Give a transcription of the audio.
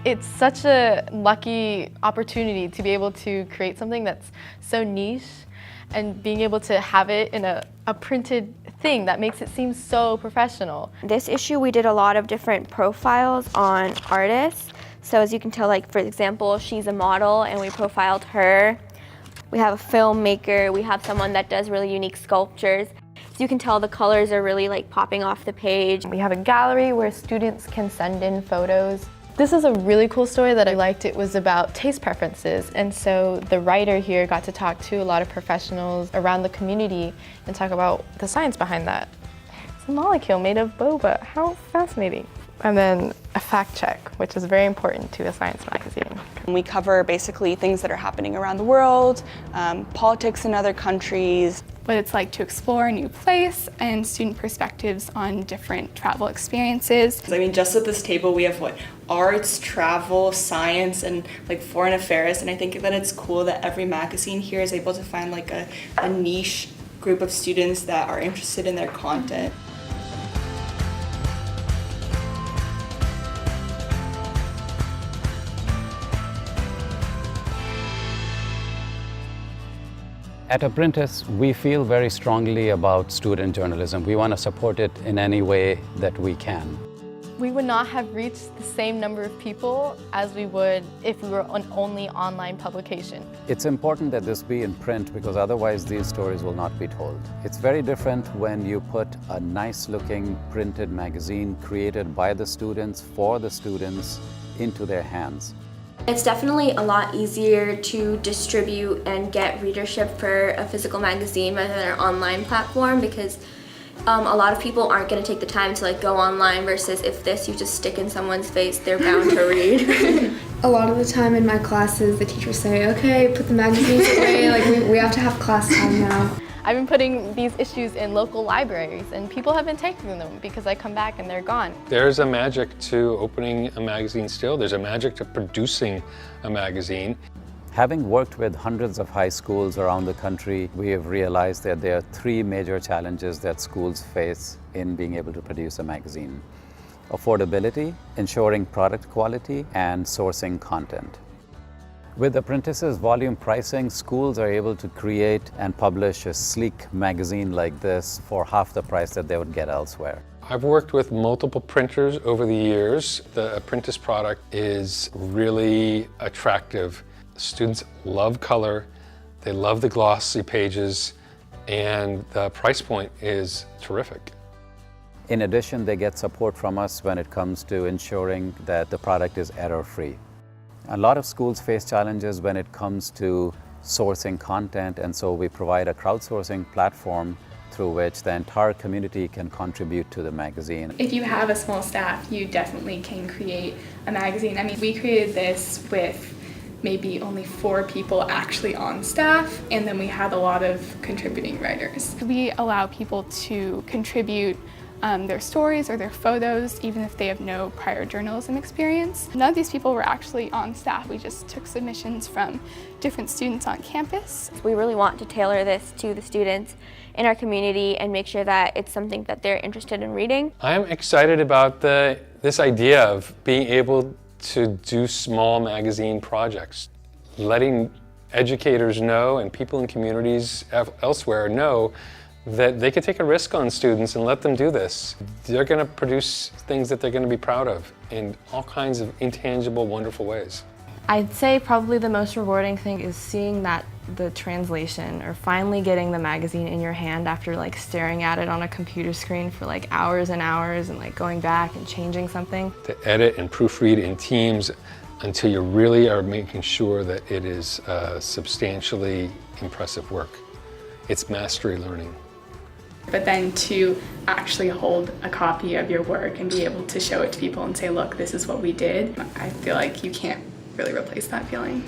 It's such a lucky opportunity to be able to create something that's so niche and being able to have it in a printed thing that makes it seem so professional. This issue we did a lot of different profiles on artists. So as you can tell, like for example, she's a model and we profiled her. We have a filmmaker, we have someone that does really unique sculptures. So you can tell the colors are really like popping off the page. We have a gallery where students can send in photos. This is a really cool story that I liked. It was about taste preferences, and so the writer here got to talk to a lot of professionals around the community and talk about the science behind that. It's a molecule made of boba. How fascinating. And then a fact check, which is very important to a science magazine. We cover basically things that are happening around the world, politics in other countries. What it's like to explore a new place and student perspectives on different travel experiences. I mean, just at this table we have arts, travel, science, and foreign affairs, and I think that it's cool that every magazine here is able to find a niche group of students that are interested in their content. At aPrintis, we feel very strongly about student journalism. We want to support it in any way that we can. We would not have reached the same number of people as we would if we were an only online publication. It's important that this be in print because otherwise these stories will not be told. It's very different when you put a nice-looking printed magazine created by the students for the students into their hands. It's definitely a lot easier to distribute and get readership for a physical magazine rather than an online platform because a lot of people aren't going to take the time to go online versus if you just stick in someone's face, they're bound to read. A lot of the time in my classes, the teachers say, okay, put the magazines away, we have to have class time now. I've been putting these issues in local libraries and people have been taking them because I come back and they're gone. There's a magic to opening a magazine still. There's a magic to producing a magazine. Having worked with hundreds of high schools around the country, we have realized that there are three major challenges that schools face in being able to produce a magazine: affordability, ensuring product quality, and sourcing content. With aPrintis' volume pricing, schools are able to create and publish a sleek magazine like this for half the price that they would get elsewhere. I've worked with multiple printers over the years. The aPrintis product is really attractive. Students love color, they love the glossy pages, and the price point is terrific. In addition, they get support from us when it comes to ensuring that the product is error-free. A lot of schools face challenges when it comes to sourcing content, and so we provide a crowdsourcing platform through which the entire community can contribute to the magazine. If you have a small staff, you definitely can create a magazine. I mean, we created this with maybe only 4 people actually on staff, and then we had a lot of contributing writers. We allow people to contribute their stories or their photos, even if they have no prior journalism experience. None of these people were actually on staff. We just took submissions from different students on campus. We really want to tailor this to the students in our community and make sure that it's something that they're interested in reading. I'm excited about this idea of being able to do small magazine projects, letting educators know and people in communities elsewhere know that they could take a risk on students and let them do this. They're going to produce things that they're going to be proud of in all kinds of intangible, wonderful ways. I'd say probably the most rewarding thing is seeing that the translation or finally getting the magazine in your hand after staring at it on a computer screen for hours and hours and going back and changing something. To edit and proofread in teams until you really are making sure that it is substantially impressive work. It's mastery learning. But then to actually hold a copy of your work and be able to show it to people and say, look, this is what we did, I feel like you can't really replace that feeling.